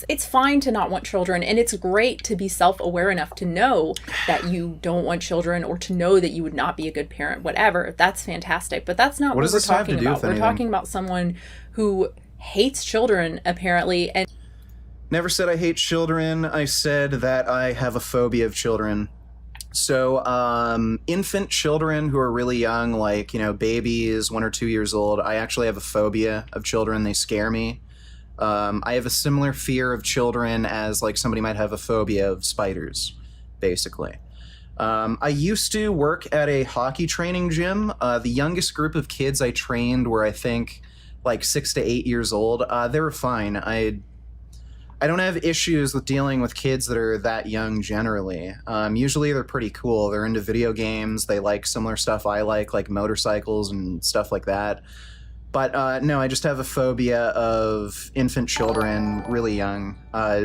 it's fine to not want children, and it's great to be self-aware enough to know that you don't want children, or to know that you would not be a good parent, whatever. That's fantastic. But that's not what we're talking about. We're talking about someone who hates children, apparently. And never said I hate children. I said that I have a phobia of children. So infant children who are really young, like, you know, babies, 1 or 2 years old, I actually have a phobia of children. They scare me. I have a similar fear of children as, like, somebody might have a phobia of spiders, basically. I used to work at a hockey training gym. The youngest group of kids I trained were, I think, like 6 to 8 years old. They were fine. I don't have issues with dealing with kids that are that young generally. Usually they're pretty cool. They're into video games. They like similar stuff I like motorcycles and stuff like that. But no, I just have a phobia of infant children really young.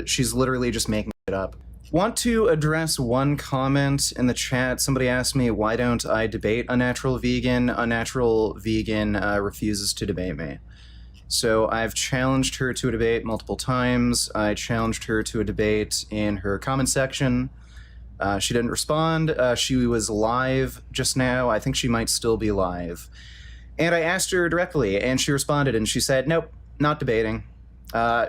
She's literally just making it up. Want to address one comment in the chat. Somebody asked me, why don't I debate Unnatural Vegan? Unnatural Vegan refuses to debate me. So I've challenged her to a debate multiple times. I challenged her to a debate in her comment section. She didn't respond. She was live just now. I think she might still be live. And I asked her directly, and she responded, and she said, nope, not debating.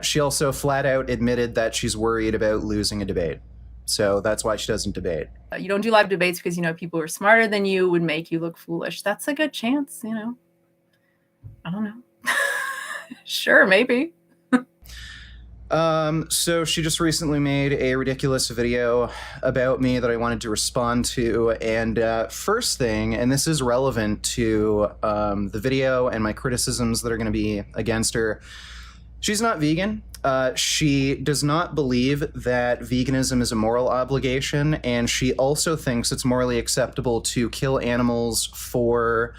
She also flat out admitted that she's worried about losing a debate. So that's why she doesn't debate. You don't do live debates because, you know, people who are smarter than you would make you look foolish. That's a good chance, you know. I don't know. Sure, maybe. So she just recently made a ridiculous video about me that I wanted to respond to. And first thing, and this is relevant to the video and my criticisms that are going to be against her, she's not vegan. She does not believe that veganism is a moral obligation, and she also thinks it's morally acceptable to kill animals for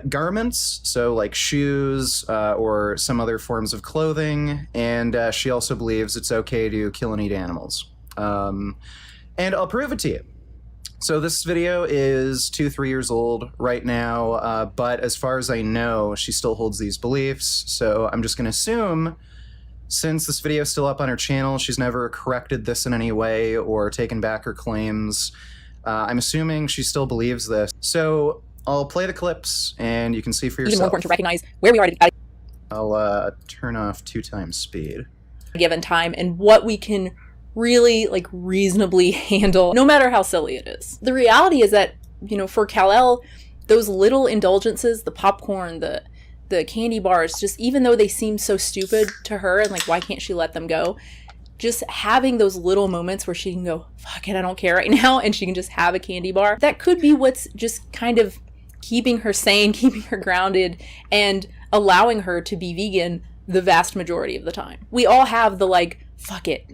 garments, so like shoes or some other forms of clothing, and she also believes it's okay to kill and eat animals. And I'll prove it to you. So this video is 2-3 years old right now, but as far as I know, she still holds these beliefs, so I'm just going to assume, since this video is still up on her channel, she's never corrected this in any way or taken back her claims. I'm assuming she still believes this. So I'll play the clips, and you can see for yourself. Even more important to recognize where we are at a I'll turn off 2x speed. given time, and what we can really, like, reasonably handle, no matter how silly it is. The reality is that, you know, for Kal-El, those little indulgences, the popcorn, the candy bars, just even though they seem so stupid to her, and like, why can't she let them go? Just having those little moments where she can go, fuck it, I don't care right now, and she can just have a candy bar. That could be what's just kind of keeping her sane, keeping her grounded, and allowing her to be vegan the vast majority of the time. We all have the, like, fuck it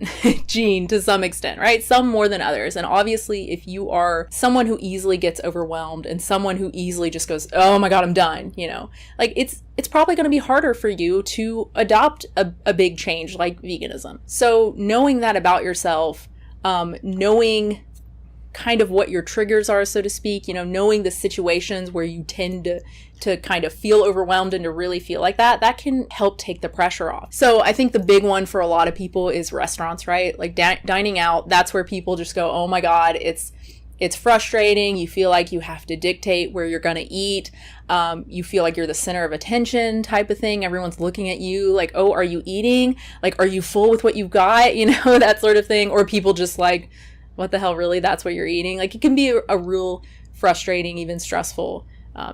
gene to some extent, right? Some more than others. And obviously, if you are someone who easily gets overwhelmed and someone who easily just goes, oh my God, I'm done, you know, like, it's probably going to be harder for you to adopt a big change like veganism. So knowing that about yourself, knowing kind of what your triggers are, so to speak, you know, knowing the situations where you tend to kind of feel overwhelmed and to really feel like that can help take the pressure off. So I think the big one for a lot of people is restaurants, right? Like dining out, that's where people just go, oh my God, it's frustrating. You feel like you have to dictate where you're going to eat. You feel like you're the center of attention type of thing. Everyone's looking at you like, oh, are you eating? Like, are you full with what you've got? You know, that sort of thing. Or people just like, what the hell, really? That's what you're eating? Like, it can be a real frustrating, even stressful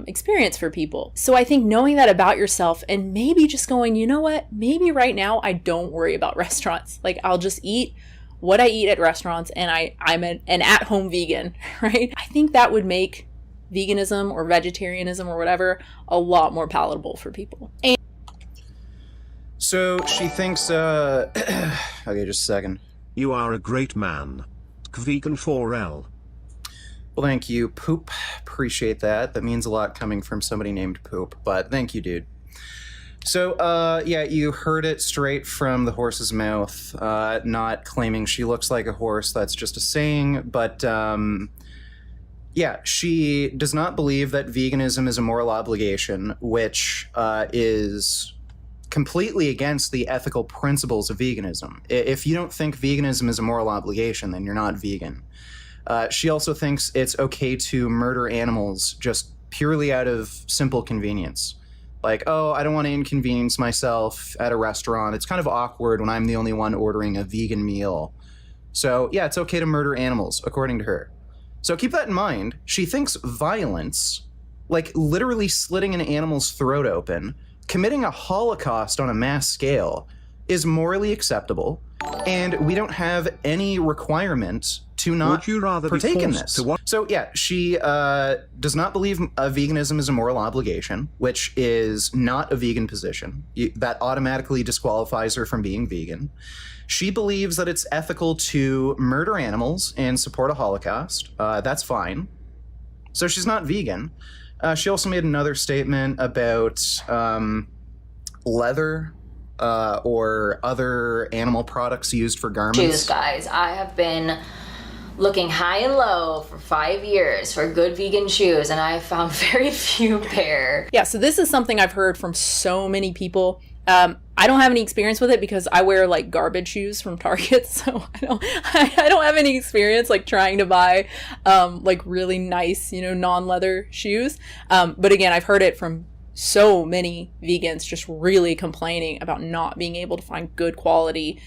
experience for people. So I think knowing that about yourself and maybe just going, you know what, maybe right now I don't worry about restaurants. Like, I'll just eat what I eat at restaurants, and I'm an at-home vegan, right? I think that would make veganism or vegetarianism or whatever a lot more palatable for people. And so she thinks, okay, just a second. You are a great man. Vegan 4L. Well, thank you, Poop. Appreciate that. That means a lot coming from somebody named Poop, but thank you, dude. So, yeah, you heard it straight from the horse's mouth, not claiming she looks like a horse. That's just a saying, but, yeah, she does not believe that veganism is a moral obligation, which is completely against the ethical principles of veganism. If you don't think veganism is a moral obligation, then you're not vegan. She also thinks it's okay to murder animals just purely out of simple convenience. Like, oh, I don't want to inconvenience myself at a restaurant. It's kind of awkward when I'm the only one ordering a vegan meal. So, yeah, it's okay to murder animals, according to her. So keep that in mind. She thinks violence, like literally slitting an animal's throat open, committing a holocaust on a mass scale, is morally acceptable, and we don't have any requirement to not partake in this. So yeah, she does not believe veganism is a moral obligation, which is not a vegan position. That automatically disqualifies her from being vegan. She believes that it's ethical to murder animals and support a Holocaust. That's fine. So she's not vegan. She also made another statement about leather or other animal products used for garments. Shoes, guys. I have been looking high and low for 5 years for good vegan shoes, and I found very few pair. Yeah, so this is something I've heard from so many people. I don't have any experience with it because I wear like garbage shoes from Target, so I don't have any experience like trying to buy like really nice, non-leather shoes. But again, I've heard it from so many vegans just really complaining about not being able to find good quality,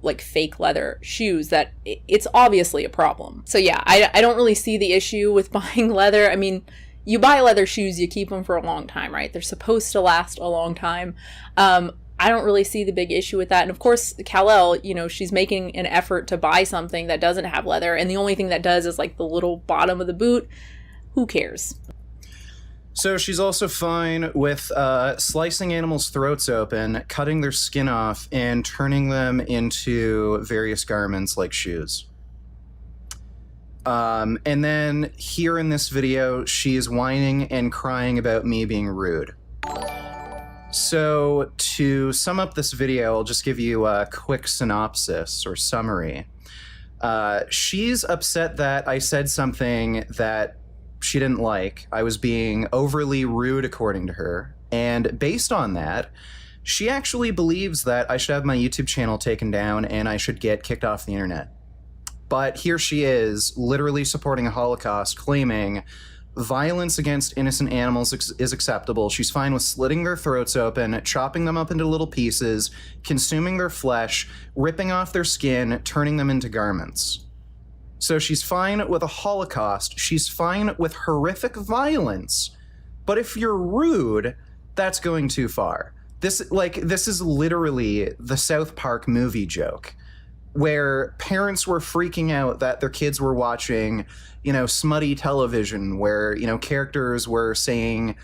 like fake leather shoes, that it's obviously a problem. So yeah, I don't really see the issue with buying leather. I mean, you buy leather shoes, you keep them for a long time, right? They're supposed to last a long time. I don't really see the big issue with that. And of course, Kal-El, she's making an effort to buy something that doesn't have leather, and the only thing that does is like the little bottom of the boot. Who cares? So she's also fine with slicing animals' throats open, cutting their skin off, and turning them into various garments like shoes. And then here in this video, she's whining and crying about me being rude. So to sum up this video, I'll just give you a quick synopsis or summary. She's upset that I said something that she didn't like. I was being overly rude, according to her. And based on that, she actually believes that I should have my YouTube channel taken down and I should get kicked off the internet. But here she is, literally supporting a Holocaust, claiming violence against innocent animals is acceptable. She's fine with slitting their throats open, chopping them up into little pieces, consuming their flesh, ripping off their skin, turning them into garments. So she's fine with a Holocaust. She's fine with horrific violence. But if you're rude, that's going too far. This is literally the South Park movie joke, where parents were freaking out that their kids were watching, smutty television where, characters were saying,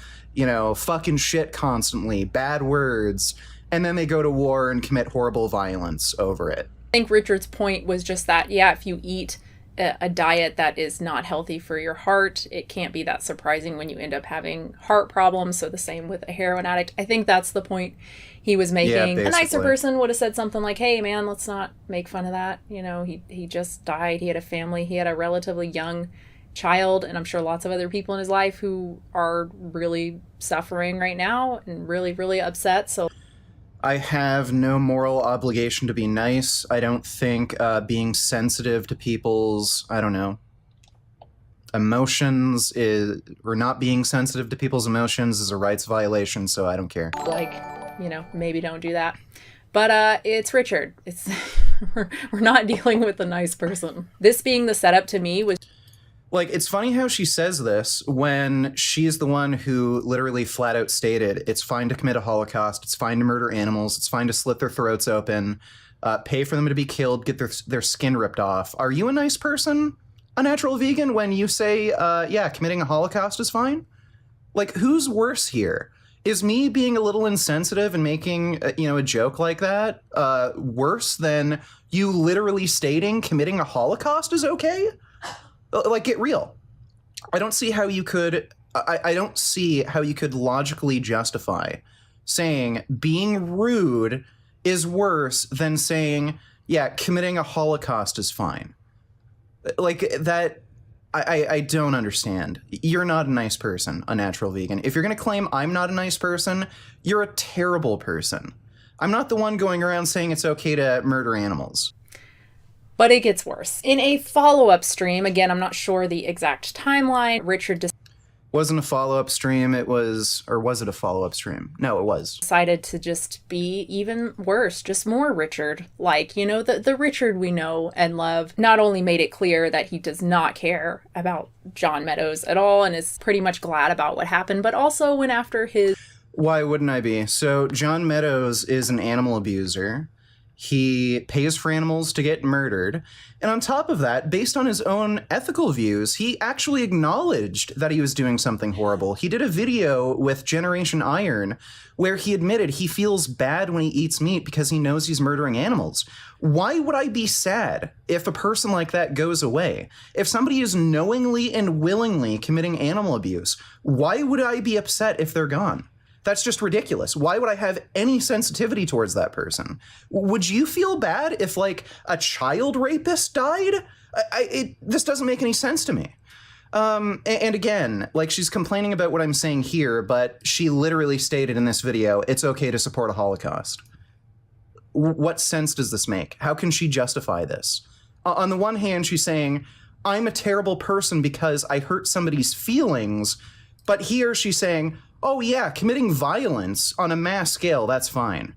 fucking shit constantly, bad words, and then they go to war and commit horrible violence over it. I think Richard's point was just that, yeah, if you eat a diet that is not healthy for your heart, it can't be that surprising when you end up having heart problems. So the same with a heroin addict. I think that's the point he was making. Yeah, a nicer person would have said something like, hey man, let's not make fun of that. He just died. He had a family. He had a relatively young child, and I'm sure lots of other people in his life who are really suffering right now and really, really upset. So I have no moral obligation to be nice. I don't think being sensitive to people's, emotions or not being sensitive to people's emotions is a rights violation, so I don't care. Maybe don't do that. But it's Richard. We're not dealing with a nice person. This being the setup to me was... It's funny how she says this when she's the one who literally flat out stated it's fine to commit a Holocaust, it's fine to murder animals, it's fine to slit their throats open, pay for them to be killed, get their skin ripped off. Are you a nice person, Unnatural Vegan, when you say, committing a Holocaust is fine? Who's worse here? Is me being a little insensitive and making, a joke like that worse than you literally stating committing a Holocaust is okay? Get real. I don't see how you could... I don't see how you could logically justify saying being rude is worse than saying, yeah, committing a Holocaust is fine. That... I don't understand. You're not a nice person, Unnatural Vegan. If you're going to claim I'm not a nice person, you're a terrible person. I'm not the one going around saying it's okay to murder animals. But it gets worse. In a follow-up stream, again, I'm not sure the exact timeline, Richard Wasn't a follow-up stream, it was, or was it a follow-up stream? No, it was. decided to just be even worse, just more Richard. Like, you know, the Richard we know and love. Not only made it clear that he does not care about John Meadows at all and is pretty much glad about what happened, but also went after his... Why wouldn't I be? So John Meadows is an animal abuser. He pays for animals to get murdered. And on top of that, based on his own ethical views, he actually acknowledged that he was doing something horrible. He did a video with Generation Iron where he admitted he feels bad when he eats meat because he knows he's murdering animals. Why would I be sad if a person like that goes away? If somebody is knowingly and willingly committing animal abuse, why would I be upset if they're gone? That's just ridiculous. Why would I have any sensitivity towards that person? Would you feel bad if, like, a child rapist died? This doesn't make any sense to me. And again, like, she's complaining about what I'm saying here, but she literally stated in this video, it's okay to support a Holocaust. What sense does this make? How can she justify this? On the one hand, she's saying, I'm a terrible person because I hurt somebody's feelings, but here she's saying, oh yeah, committing violence on a mass scale, that's fine.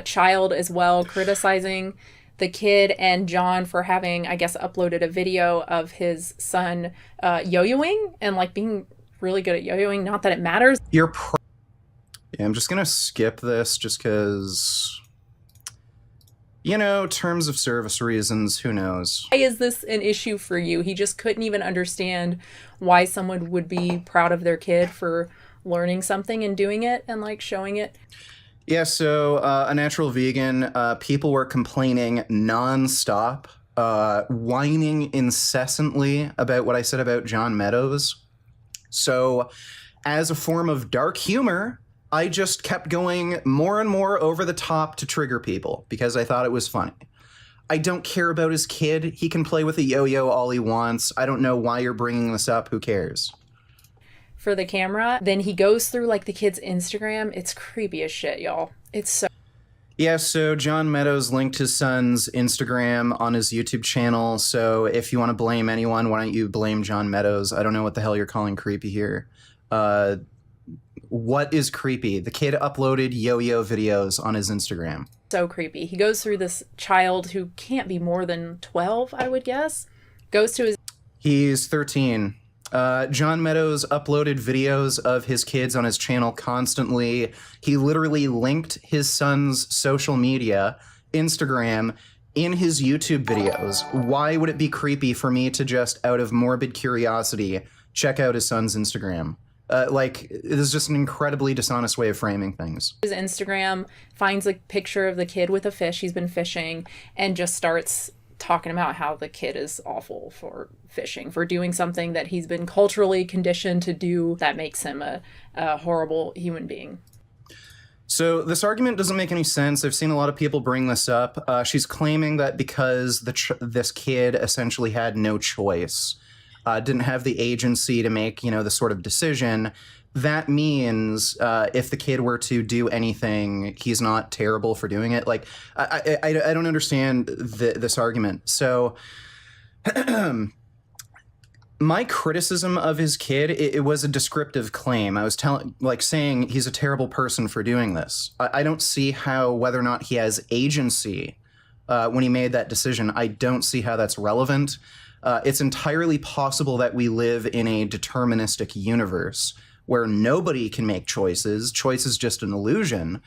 Child as well, criticizing the kid and John for having, I guess, uploaded a video of his son yo-yoing and, like, being really good at yo-yoing. Not that it matters. Yeah, I'm just gonna skip this just because, you know, terms of service reasons, who knows? Why is this an issue for you? He just couldn't even understand why someone would be proud of their kid for learning something and doing it and, like, showing it. Yeah, so Unnatural Vegan, people were complaining nonstop, whining incessantly about what I said about John Meadows. So as a form of dark humor, I just kept going more and more over the top to trigger people because I thought it was funny. I don't care about his kid. He can play with a yo-yo all he wants. I don't know why you're bringing this up. Who cares? For the camera. Then he goes through, like, the kid's Instagram. It's creepy as shit, y'all. It's so... Yeah, so John Meadows linked his son's Instagram on his YouTube channel. So if you want to blame anyone, why don't you blame John Meadows? I don't know what the hell you're calling creepy here. What is creepy? The kid uploaded yo-yo videos on his Instagram. So creepy. He goes through this child who can't be more than 12, I would guess. Goes to his... He's 13. John Meadows uploaded videos of his kids on his channel constantly. He literally linked his son's social media, Instagram, in his YouTube videos. Why would it be creepy for me to just, out of morbid curiosity, check out his son's Instagram? Like, this is just an incredibly dishonest way of framing things. His Instagram, finds a picture of the kid with a fish. He's been fishing and just starts talking about how the kid is awful for fishing, for doing something that he's been culturally conditioned to do that makes him a horrible human being. So this argument doesn't make any sense. I've seen a lot of people bring this up. She's claiming that because this kid essentially had no choice, didn't have the agency to make, you know, the sort of decision, that means if the kid were to do anything, he's not terrible for doing it. Like, I don't understand this argument. So my criticism of his kid, it was a descriptive claim. I was saying he's a terrible person for doing this. I don't see how, whether or not he has agency when he made that decision, I don't see how that's relevant. It's entirely possible that we live in a deterministic universe where nobody can make choices. Choice is just an illusion.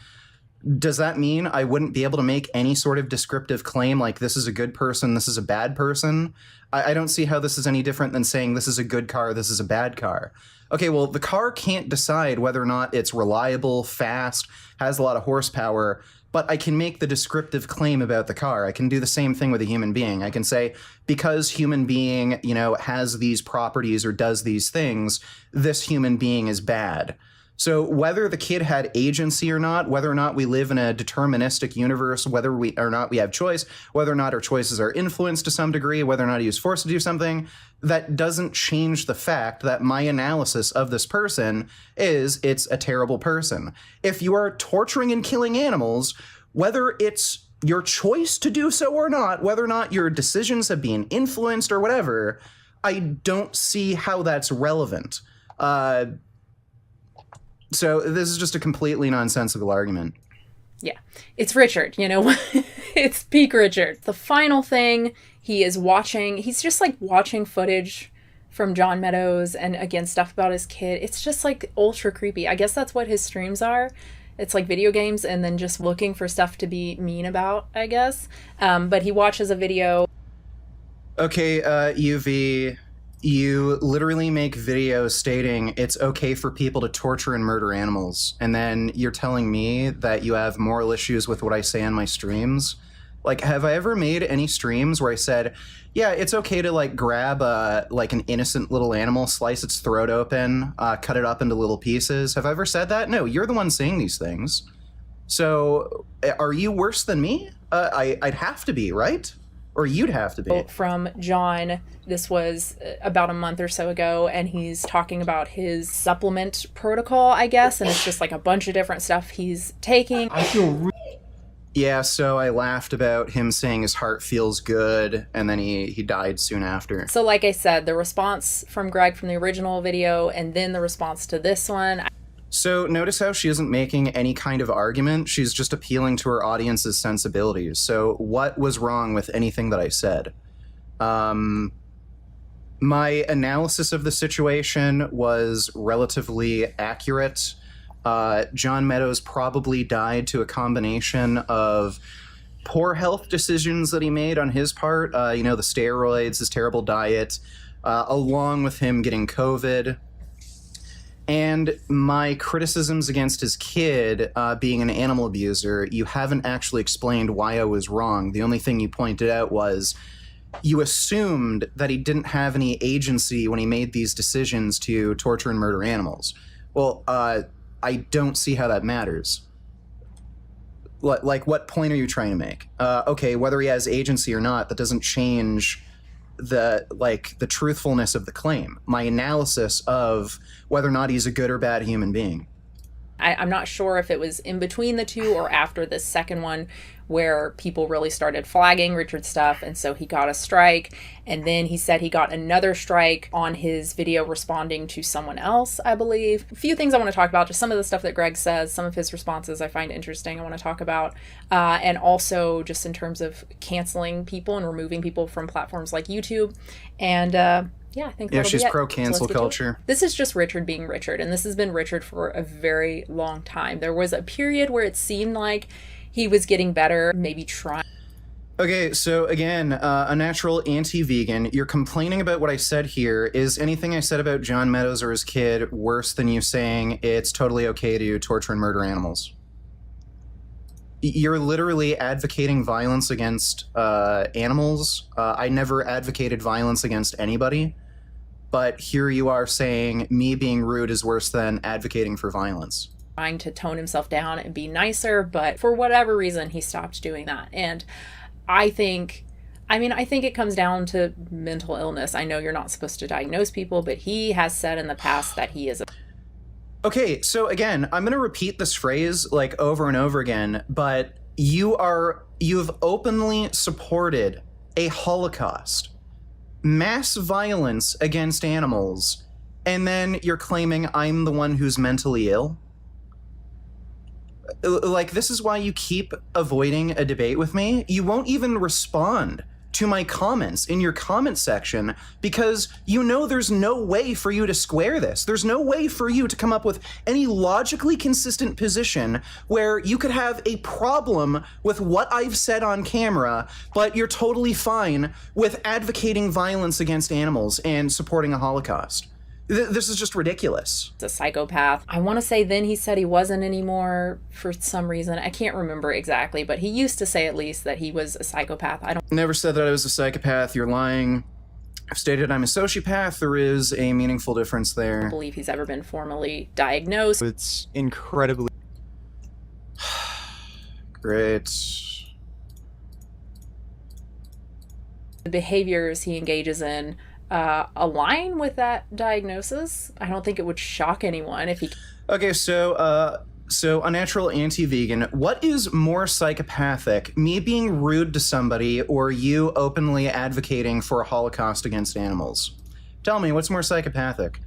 Does that mean I wouldn't be able to make any sort of descriptive claim like this is a good person, this is a bad person? I don't see how this is any different than saying this is a good car, this is a bad car. Okay, well, the car can't decide whether or not it's reliable, fast, has a lot of horsepower, but I can make the descriptive claim about the car. I can do the same thing with a human being. I can say, because human being, you know, has these properties or does these things, this human being is bad. So whether the kid had agency or not, whether or not we live in a deterministic universe, whether or not we have choice, whether or not our choices are influenced to some degree, whether or not he was forced to do something, that doesn't change the fact that my analysis of this person is it's a terrible person. If you are torturing and killing animals, whether it's your choice to do so or not, whether or not your decisions have been influenced or whatever, I don't see how that's relevant. So this is just a completely nonsensical argument. Yeah, it's Richard, you know, it's peak Richard. The final thing, he's just like watching footage from John Meadows and again, stuff about his kid. It's just like ultra creepy. I guess that's what his streams are. It's like video games and then just looking for stuff to be mean about, I guess. But he watches a video. Okay, UV, you literally make videos stating it's okay for people to torture and murder animals. And then you're telling me that you have moral issues with what I say on my streams. Like, have I ever made any streams where I said, yeah, it's okay to like grab like an innocent little animal, slice its throat open, cut it up into little pieces? Have I ever said that? No, you're the one saying these things. So are you worse than me? I'd have to be, right? Or you'd have to be. From John, this was about a month or so ago, and he's talking about his supplement protocol, I guess, and it's just like a bunch of different stuff he's taking. I feel yeah, so I laughed about him saying his heart feels good, and then he died soon after. So like I said, the response from Greg from the original video, and then the response to this one. So notice how she isn't making any kind of argument. She's just appealing to her audience's sensibilities. So what was wrong with anything that I said? My analysis of the situation was relatively accurate. John Meadows probably died to a combination of poor health decisions that he made on his part, the steroids, his terrible diet, along with him getting COVID. And my criticisms against his kid being an animal abuser, you haven't actually explained why I was wrong. The only thing you pointed out was you assumed that he didn't have any agency when he made these decisions to torture and murder animals. Well, I don't see how that matters. Like, what point are you trying to make? Okay, whether he has agency or not, that doesn't change the truthfulness of the claim. My analysis of whether or not he's a good or bad human being. I'm not sure if it was in between the two or after the second one where people really started flagging Richard's stuff, and so he got a strike, and then he said he got another strike on his video responding to someone else, I believe. A few things I want to talk about, just some of the stuff that Greg says, some of his responses I find interesting I want to talk about, and also just in terms of canceling people and removing people from platforms like YouTube, and yeah, I think she's pro-cancel culture. This is just Richard being Richard, and this has been Richard for a very long time. There was a period where it seemed like he was getting better, maybe trying. Okay, so again, Unnatural Anti-Vegan, you're complaining about what I said here. Is anything I said about John Meadows or his kid worse than you saying it's totally okay to torture and murder animals? You're literally advocating violence against animals. I never advocated violence against anybody. But here you are saying me being rude is worse than advocating for violence. Trying to tone himself down and be nicer, but for whatever reason, he stopped doing that. And I think it comes down to mental illness. I know you're not supposed to diagnose people, but he has said in the past that he is a... Okay, so again, I'm going to repeat this phrase like over and over again, but you've openly supported a Holocaust, mass violence against animals, and then you're claiming I'm the one who's mentally ill? Like, this is why you keep avoiding a debate with me. You won't even respond to my comments in your comment section because you know there's no way for you to square this. There's no way for you to come up with any logically consistent position where you could have a problem with what I've said on camera, but you're totally fine with advocating violence against animals and supporting a Holocaust. This is just ridiculous. It's a psychopath. I want to say then he said he wasn't anymore for some reason. I can't remember exactly, but he used to say at least that he was a psychopath. I don't... Never said that I was a psychopath. You're lying. I've stated I'm a sociopath. There is a meaningful difference there. I don't believe he's ever been formally diagnosed. It's incredibly... Great. The behaviors he engages in align with that diagnosis. I don't think it would shock anyone if he... Okay, so So, Unnatural Anti-Vegan, what is more psychopathic, me being rude to somebody or you openly advocating for a Holocaust against animals? Tell me, what's more psychopathic?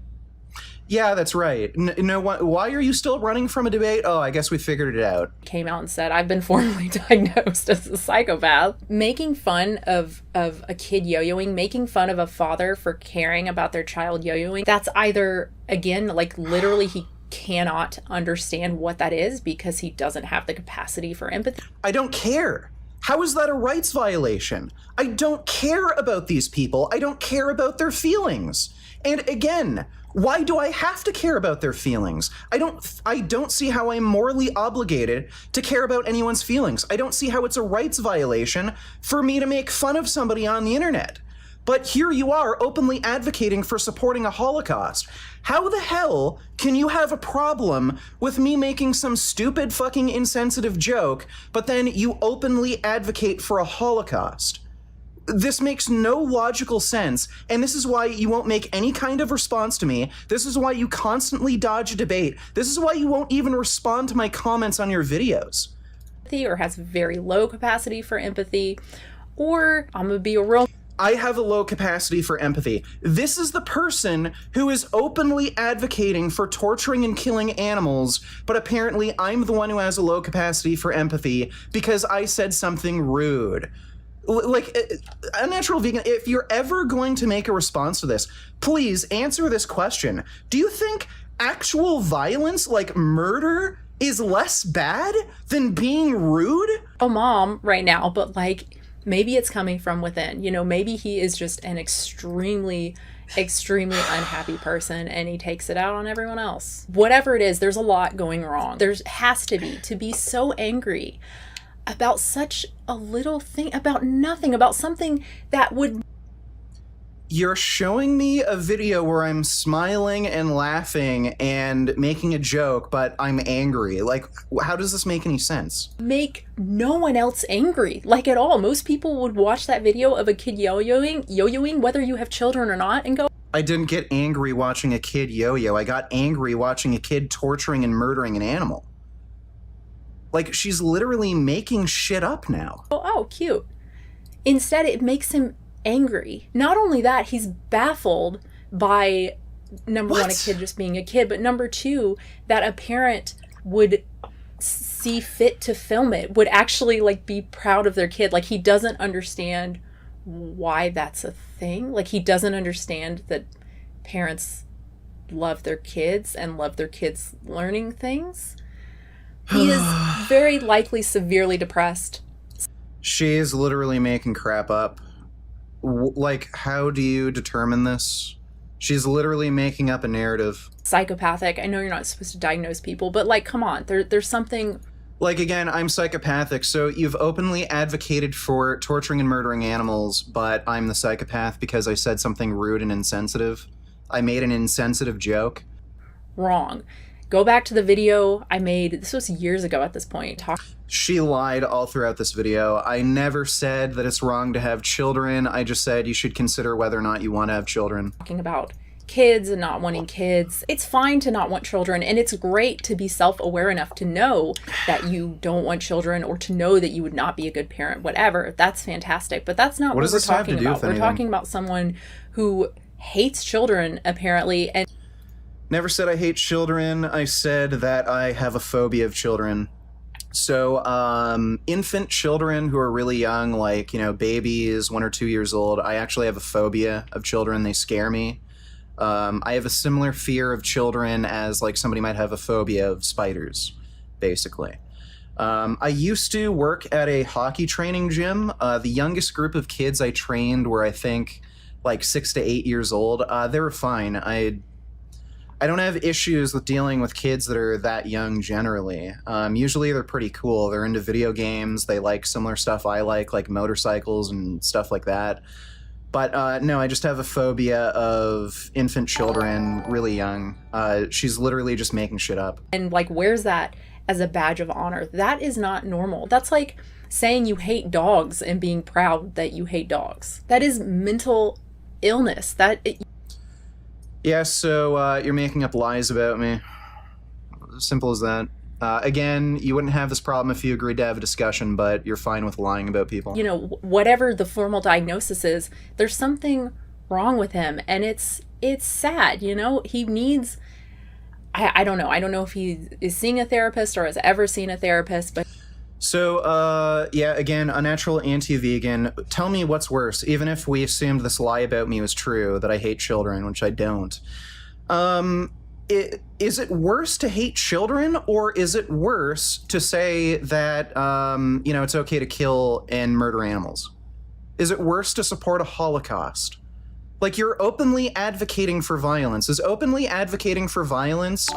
Yeah, that's right. No, why are you still running from a debate? Oh, I guess we figured it out. Came out and said, I've been formally diagnosed as a psychopath. Making fun of a kid yo-yoing, making fun of a father for caring about their child yo-yoing, that's either, again, like literally he cannot understand what that is because he doesn't have the capacity for empathy. I don't care. How is that a rights violation? I don't care about these people. I don't care about their feelings. And again, why do I have to care about their feelings? I don't see how I'm morally obligated to care about anyone's feelings. I don't see how it's a rights violation for me to make fun of somebody on the internet. But here you are openly advocating for supporting a Holocaust. How the hell can you have a problem with me making some stupid fucking insensitive joke, but then you openly advocate for a Holocaust? This makes no logical sense, and this is why you won't make any kind of response to me. This is why you constantly dodge a debate. This is why you won't even respond to my comments on your videos. Or has very low capacity for empathy, or I'm gonna be a real... I have a low capacity for empathy. This is the person who is openly advocating for torturing and killing animals, but apparently I'm the one who has a low capacity for empathy because I said something rude. Like, Unnatural Vegan, if you're ever going to make a response to this, please answer this question. Do you think actual violence, like murder, is less bad than being rude? Oh, mom, right now, but like... maybe it's coming from within, you know, maybe he is just an extremely unhappy person and he takes it out on everyone else. Whatever it is, there's a lot going wrong. There has to be so angry about such a little thing, about nothing, about something that would... You're showing me a video where I'm smiling and laughing and making a joke, but I'm angry. Like, how does this make any sense? Make no one else angry, like at all. Most people would watch that video of a kid yo-yoing, whether you have children or not, and go... I didn't get angry watching a kid yo-yo. I got angry watching a kid torturing and murdering an animal. Like, she's literally making shit up now. Oh, cute. Instead, it makes him angry. Not only that, he's baffled by, number one, a kid just being a kid, but number two, that a parent would see fit to film it, would actually like be proud of their kid. Like, he doesn't understand why that's a thing. Like, he doesn't understand that parents love their kids and love their kids learning things. He is very likely severely depressed. She is literally making crap up. Like, how do you determine this? She's literally making up a narrative. Psychopathic. I know you're not supposed to diagnose people, but like, come on, there's something... Like, again, I'm psychopathic, so you've openly advocated for torturing and murdering animals, but I'm the psychopath because I said something rude and insensitive. I made an insensitive joke. Wrong. Go back to the video I made. This was years ago at this point. She lied all throughout this video. I never said that it's wrong to have children. I just said you should consider whether or not you want to have children. Talking about kids and not wanting kids. It's fine to not want children, and it's great to be self-aware enough to know that you don't want children or to know that you would not be a good parent, whatever. That's fantastic, but that's not what we're talking about. We're talking about someone who hates children, apparently, and... Never said I hate children. I said that I have a phobia of children. So, infant children who are really young, like, you know, babies, 1 or 2 years old, I actually have a phobia of children. They scare me. I have a similar fear of children as, like, somebody might have a phobia of spiders, basically. I used to work at a hockey training gym. The youngest group of kids I trained were, I think, like 6 to 8 years old. They were fine. I don't have issues with dealing with kids that are that young generally. Usually they're pretty cool. They're into video games. They like similar stuff I like motorcycles and stuff like that. But no, I just have a phobia of infant children really young. She's literally just making shit up. And like, wears that as a badge of honor. That is not normal. That's like saying you hate dogs and being proud that you hate dogs. That is mental illness. Yeah, so you're making up lies about me. Simple as that. Again, you wouldn't have this problem if you agreed to have a discussion, but you're fine with lying about people. You know, whatever the formal diagnosis is, there's something wrong with him, and it's sad, you know? He needs, I don't know. I don't know if he is seeing a therapist or has ever seen a therapist, but... So, yeah, again, unnatural anti-vegan. Tell me what's worse, even if we assumed this lie about me was true, that I hate children, which I don't. Is it worse to hate children, or is it worse to say that, you know, it's okay to kill and murder animals? Is it worse to support a Holocaust? Like, you're openly advocating for violence. Is openly advocating for violence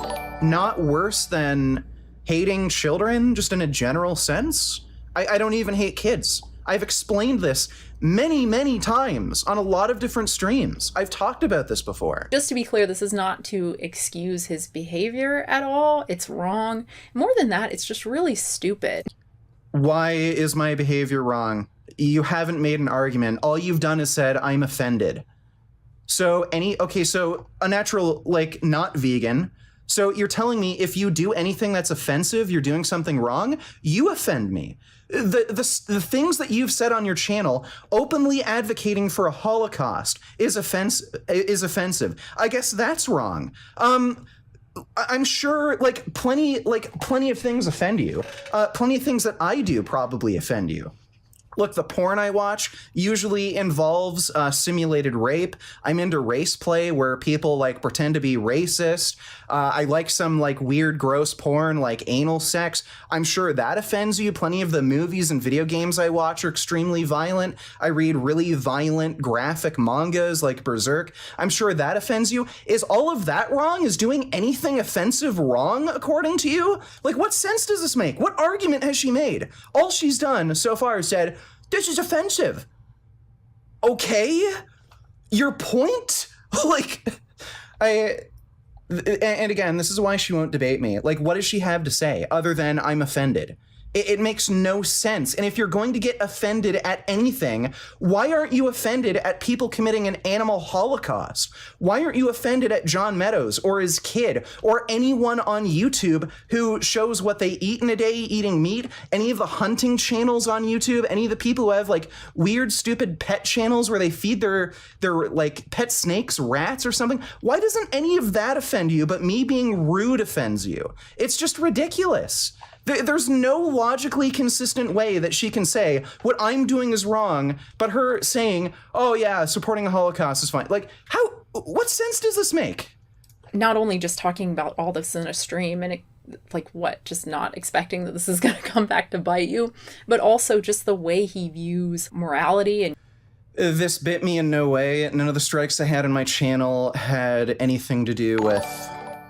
not worse than hating children, just in a general sense? I don't even hate kids. I've explained this many, many times on a lot of different streams. I've talked about this before. Just to be clear, this is not to excuse his behavior at all. It's wrong. More than that, it's just really stupid. Why is my behavior wrong? You haven't made an argument. All you've done is said, I'm offended. So so unnatural, like, not vegan. So you're telling me if you do anything that's offensive, you're doing something wrong? You offend me. The things that you've said on your channel, openly advocating for a Holocaust, is offensive. I guess that's wrong. I'm sure, plenty of things offend you. Plenty of things that I do probably offend you. Look, the porn I watch usually involves simulated rape. I'm into race play where people pretend to be racist. I like some weird, gross porn like anal sex. I'm sure that offends you. Plenty of the movies and video games I watch are extremely violent. I read really violent, graphic mangas like Berserk. I'm sure that offends you. Is all of that wrong? Is doing anything offensive wrong, according to you? What sense does this make? What argument has she made? All she's done so far is said, this is offensive. Okay? Your point? And again, this is why she won't debate me. What does she have to say other than I'm offended? It makes no sense. And if you're going to get offended at anything, why aren't you offended at people committing an animal holocaust? Why aren't you offended at John Meadows or his kid or anyone on YouTube who shows what they eat in a day eating meat? Any of the hunting channels on YouTube? Any of the people who have weird, stupid pet channels where they feed their pet snakes rats or something? Why doesn't any of that offend you, but me being rude offends you? It's just ridiculous. There's no logically consistent way that she can say what I'm doing is wrong, but her saying, oh yeah, supporting the Holocaust is fine. What sense does this make? Not only just talking about all this in a stream and just not expecting that this is going to come back to bite you, but also just the way he views morality. And this bit me in no way. None of the strikes I had on my channel had anything to do with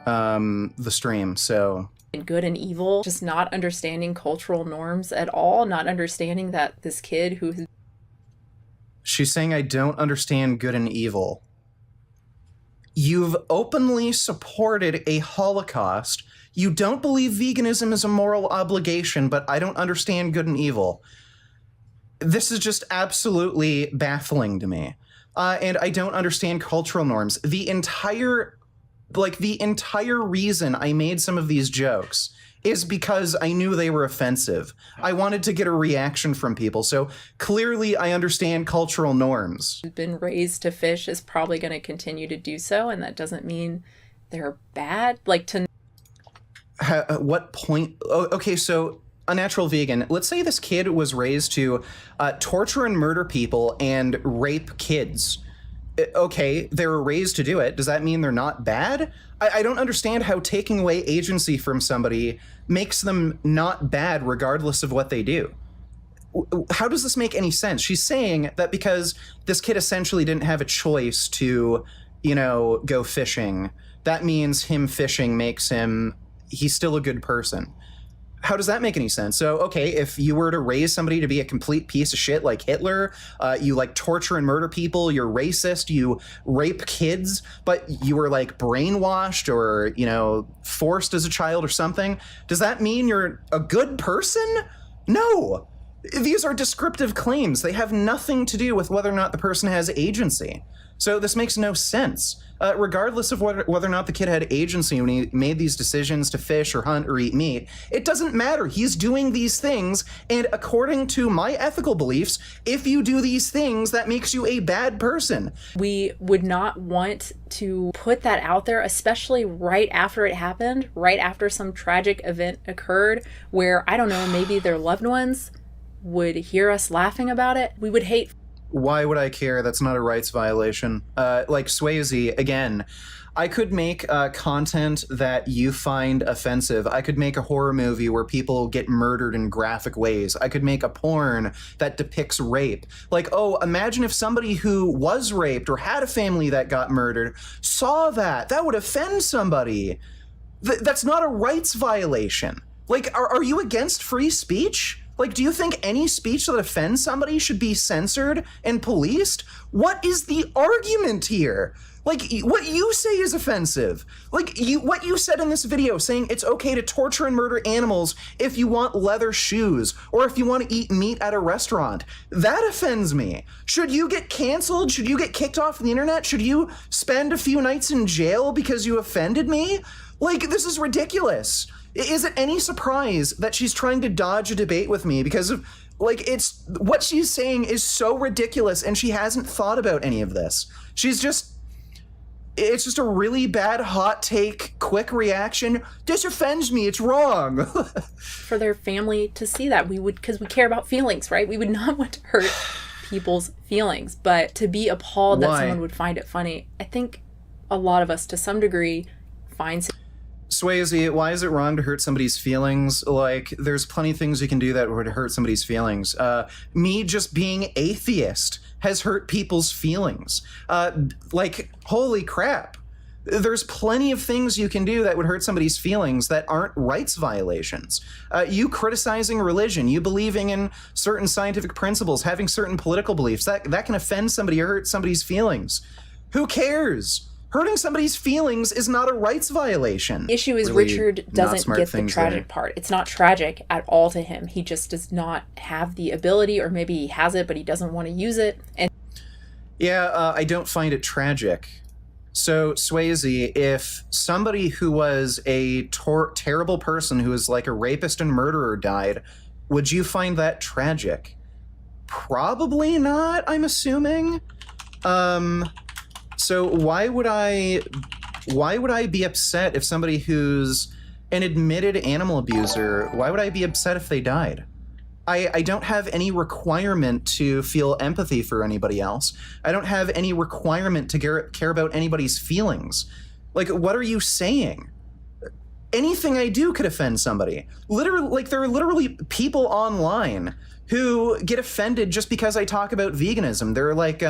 the stream, so... good and evil, just not understanding cultural norms at all, not understanding that this kid who... She's saying I don't understand good and evil. You've openly supported a Holocaust. You don't believe veganism is a moral obligation, but I don't understand good and evil. This is just absolutely baffling to me. And I don't understand cultural norms. The entire reason I made some of these jokes is because I knew they were offensive. I wanted to get a reaction from people, so clearly I understand cultural norms. Been raised to fish is probably going to continue to do so, and that doesn't mean they're bad. What point? Oh, okay, so Unnatural Vegan, let's say this kid was raised to torture and murder people and rape kids. Okay, they were raised to do it. Does that mean they're not bad? I don't understand how taking away agency from somebody makes them not bad regardless of what they do. How does this make any sense? She's saying that because this kid essentially didn't have a choice to, go fishing, that means him fishing makes he's still a good person. How does that make any sense? So, okay, if you were to raise somebody to be a complete piece of shit like Hitler, you torture and murder people, you're racist, you rape kids, but you were brainwashed or, forced as a child or something, does that mean you're a good person? No. These are descriptive claims. They have nothing to do with whether or not the person has agency. So this makes no sense. Regardless of whether or not the kid had agency when he made these decisions to fish or hunt or eat meat, it doesn't matter. He's doing these things, and according to my ethical beliefs, if you do these things, that makes you a bad person. We would not want to put that out there, especially right after it happened, right after some tragic event occurred where, I don't know, maybe their loved ones would hear us laughing about it. We would hate. Why would I care? That's not a rights violation. Like Swayze, again, I could make content that you find offensive. I could make a horror movie where people get murdered in graphic ways. I could make a porn that depicts rape. Like, oh, imagine if somebody who was raped or had a family that got murdered saw that. That would offend somebody. That's not a rights violation. Like, are you against free speech? Like, do you think any speech that offends somebody should be censored and policed? What is the argument here? Like, what you say is offensive. Like, what you said in this video, saying it's okay to torture and murder animals if you want leather shoes or if you want to eat meat at a restaurant. That offends me. Should you get canceled? Should you get kicked off the internet? Should you spend a few nights in jail because you offended me? Like, this is ridiculous. Is it any surprise that she's trying to dodge a debate with me because of, like, it's what she's saying is so ridiculous and she hasn't thought about any of this. It's just a really bad hot take, quick reaction. This offends me, it's wrong. For their family to see that, because we care about feelings, right? We would not want to hurt people's feelings, but to be appalled that someone would find it funny, I think a lot of us to some degree find. Swayze, why is it wrong to hurt somebody's feelings? Like, there's plenty of things you can do that would hurt somebody's feelings. Me just being atheist has hurt people's feelings. Like, holy crap. There's plenty of things you can do that would hurt somebody's feelings that aren't rights violations. You criticizing religion, you believing in certain scientific principles, having certain political beliefs, that can offend somebody or hurt somebody's feelings. Who cares? Hurting somebody's feelings is not a rights violation. The issue is really Richard doesn't get the tragic part. It's not tragic at all to him. He just does not have the ability, or maybe he has it, but he doesn't want to use it. And I don't find it tragic. So, Swayze, if somebody who was a terrible person who was like a rapist and murderer died, would you find that tragic? Probably not, I'm assuming. So why would I be upset if somebody who's an admitted animal abuser, why would I be upset if they died? I don't have any requirement to feel empathy for anybody else. I don't have any requirement to care about anybody's feelings. Like, what are you saying? Anything I do could offend somebody. Literally, like, there are literally people online who get offended just because I talk about veganism. They're like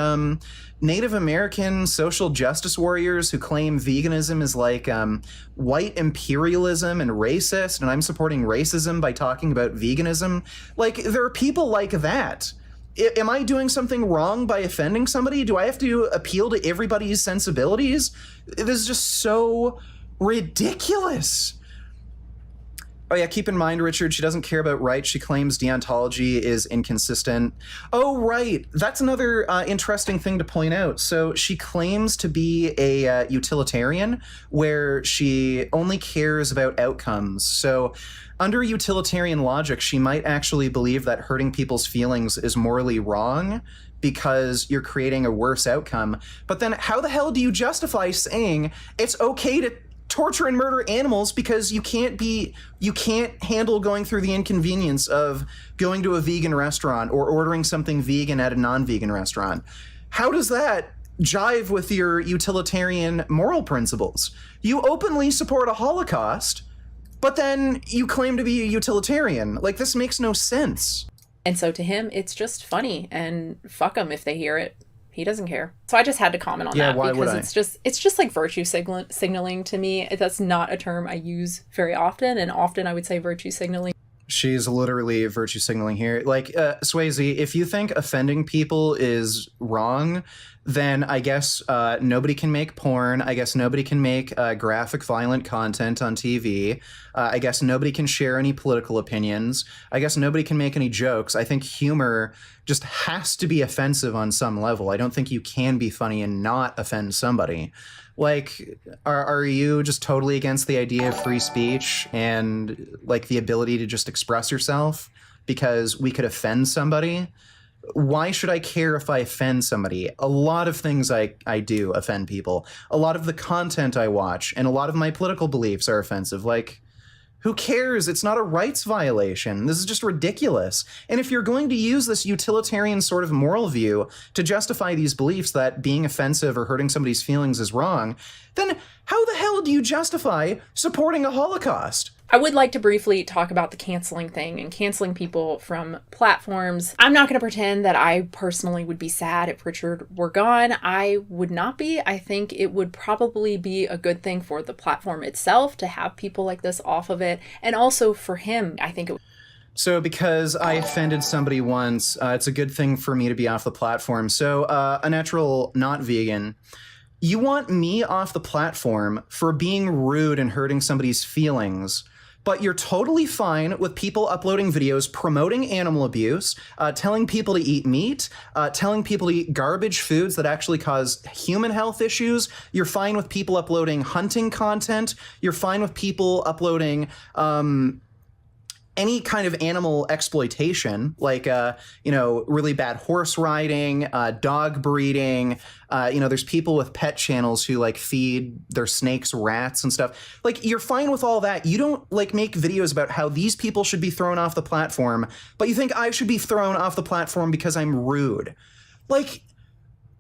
Native American social justice warriors who claim veganism is like white imperialism and racist, and I'm supporting racism by talking about veganism. Like, there are people like that. Am I doing something wrong by offending somebody? Do I have to appeal to everybody's sensibilities? This is just so ridiculous. Oh yeah, keep in mind, Richard, she doesn't care about rights. She claims deontology is inconsistent. Oh, right. That's another interesting thing to point out. So she claims to be a utilitarian, where she only cares about outcomes. So under utilitarian logic, she might actually believe that hurting people's feelings is morally wrong because you're creating a worse outcome. But then how the hell do you justify saying it's okay to torture and murder animals because you can't handle going through the inconvenience of going to a vegan restaurant or ordering something vegan at a non-vegan restaurant? How does that jive with your utilitarian moral principles? You openly support a Holocaust, but then you claim to be a utilitarian. Like, this makes no sense. And so to him, it's just funny, and fuck them if they hear it. He doesn't care. So I just had to comment on that because it's just like virtue signaling to me. That's not a term I use very often, and often I would say virtue signaling. She's literally virtue signaling here. Like, Swayze, if you think offending people is wrong, then I guess nobody can make porn. I guess nobody can make graphic, violent content on TV. I guess nobody can share any political opinions. I guess nobody can make any jokes. I think humor just has to be offensive on some level. I don't think you can be funny and not offend somebody. Like, are you just totally against the idea of free speech and, like, the ability to just express yourself because we could offend somebody? Why should I care if I offend somebody? A lot of things I do offend people. A lot of the content I watch and a lot of my political beliefs are offensive. Like, who cares? It's not a rights violation. This is just ridiculous. And if you're going to use this utilitarian sort of moral view to justify these beliefs that being offensive or hurting somebody's feelings is wrong, then how the hell do you justify supporting a Holocaust? I would like to briefly talk about the canceling thing and canceling people from platforms. I'm not going to pretend that I personally would be sad if Richard were gone. I would not be. I think it would probably be a good thing for the platform itself to have people like this off of it. And also for him, I think it would. So because I offended somebody once, it's a good thing for me to be off the platform. So Unnatural Not Vegan, you want me off the platform for being rude and hurting somebody's feelings, but you're totally fine with people uploading videos promoting animal abuse, telling people to eat meat, telling people to eat garbage foods that actually cause human health issues. You're fine with people uploading hunting content. You're fine with people uploading any kind of animal exploitation, like, really bad horse riding, dog breeding. There's people with pet channels who, like, feed their snakes rats and stuff. Like, you're fine with all that. You don't, like, make videos about how these people should be thrown off the platform, but you think I should be thrown off the platform because I'm rude. Like,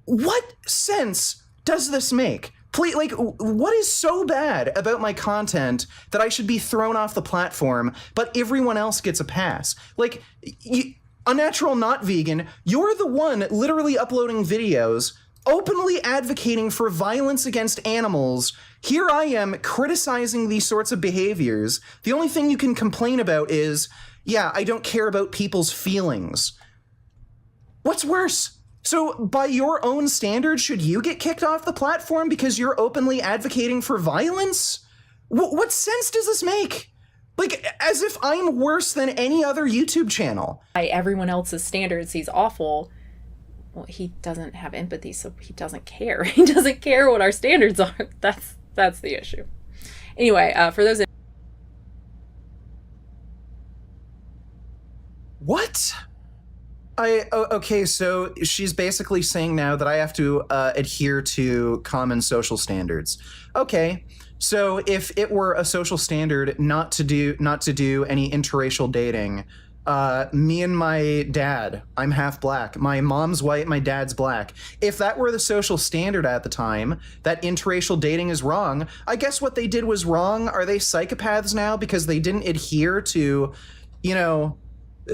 what sense does this make? Please, like, what is so bad about my content that I should be thrown off the platform, but everyone else gets a pass? Like, Unnatural Not Vegan, you're the one literally uploading videos, openly advocating for violence against animals. Here I am criticizing these sorts of behaviors. The only thing you can complain about is, yeah, I don't care about people's feelings. What's worse? So, by your own standards, should you get kicked off the platform because you're openly advocating for violence? What sense does this make? Like, as if I'm worse than any other YouTube channel. By everyone else's standards, he's awful. Well, he doesn't have empathy, so he doesn't care. He doesn't care what our standards are. That's the issue. Anyway, for those... What? Okay, so she's basically saying now that I have to adhere to common social standards. Okay, so if it were a social standard not to do any interracial dating, me and my dad, I'm half black. My mom's white, my dad's black. If that were the social standard at the time, that interracial dating is wrong, I guess what they did was wrong. Are they psychopaths now because they didn't adhere to,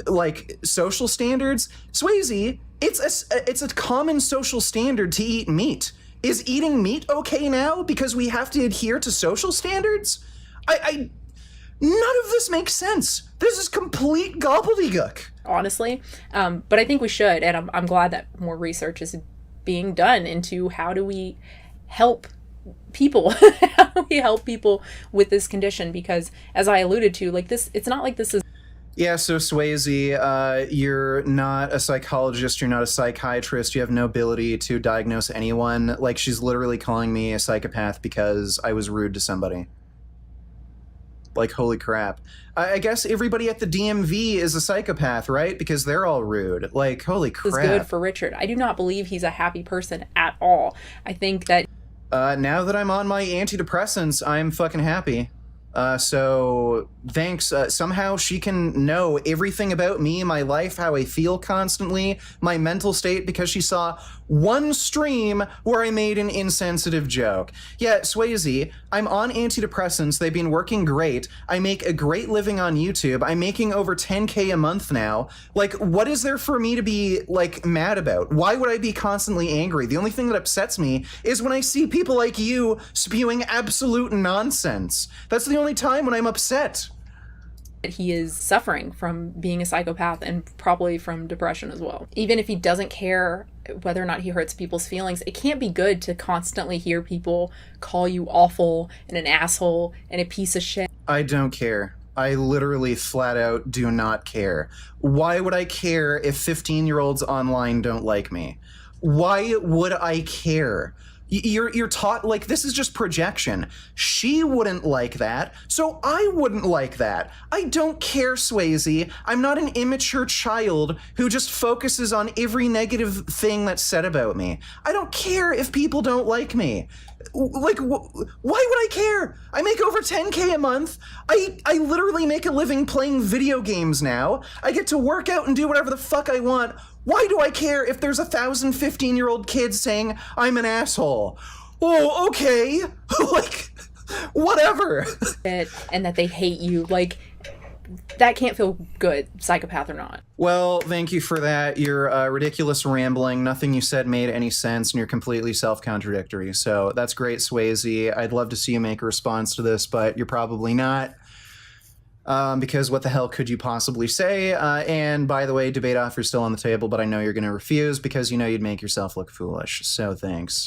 like, social standards? Swayze, it's a common social standard to eat meat. Is eating meat okay now because we have to adhere to social standards? None of this makes sense. This is complete gobbledygook. Honestly, but I think we should, and I'm glad that more research is being done into how do we help people, how do we help people with this condition, because as I alluded to, like, this, it's not like this is... Yeah, so Swayze, you're not a psychologist, you're not a psychiatrist, you have no ability to diagnose anyone. Like, she's literally calling me a psychopath because I was rude to somebody. Like, holy crap. I guess everybody at the DMV is a psychopath, right? Because they're all rude. Like, holy crap. This is good for Richard. I do not believe he's a happy person at all. I think that... now that I'm on my antidepressants, I'm fucking happy. So thanks. Somehow she can know everything about me, my life, how I feel constantly, my mental state, because she saw one stream where I made an insensitive joke. Yeah, Swayze, I'm on antidepressants. They've been working great. I make a great living on YouTube. I'm making over 10K a month now. Like, what is there for me to be, like, mad about? Why would I be constantly angry? The only thing that upsets me is when I see people like you spewing absolute nonsense. That's the only time when I'm upset. He is suffering from being a psychopath and probably from depression as well. Even if he doesn't care whether or not he hurts people's feelings, it can't be good to constantly hear people call you awful and an asshole and a piece of shit. I don't care. I literally flat out do not care. Why would I care if 15-year-olds online don't like me? Why would I care? You're taught, like, this is just projection. She wouldn't like that, so I wouldn't like that. I don't care, Swayze. I'm not an immature child who just focuses on every negative thing that's said about me. I don't care if people don't like me. Like, why would I care? I make over 10K a month. I literally make a living playing video games now. I get to work out and do whatever the fuck I want. Why do I care if there's 1,000 15-year-old kids saying I'm an asshole? Oh, okay. Like, whatever. And that they hate you. Like, that can't feel good, psychopath or not. Well, thank you for that. You're ridiculous rambling. Nothing you said made any sense, and you're completely self-contradictory. So that's great, Swayze. I'd love to see you make a response to this, but you're probably not. Because what the hell could you possibly say? And by the way, debate offer's still on the table, but I know you're going to refuse because you know you'd make yourself look foolish. So thanks.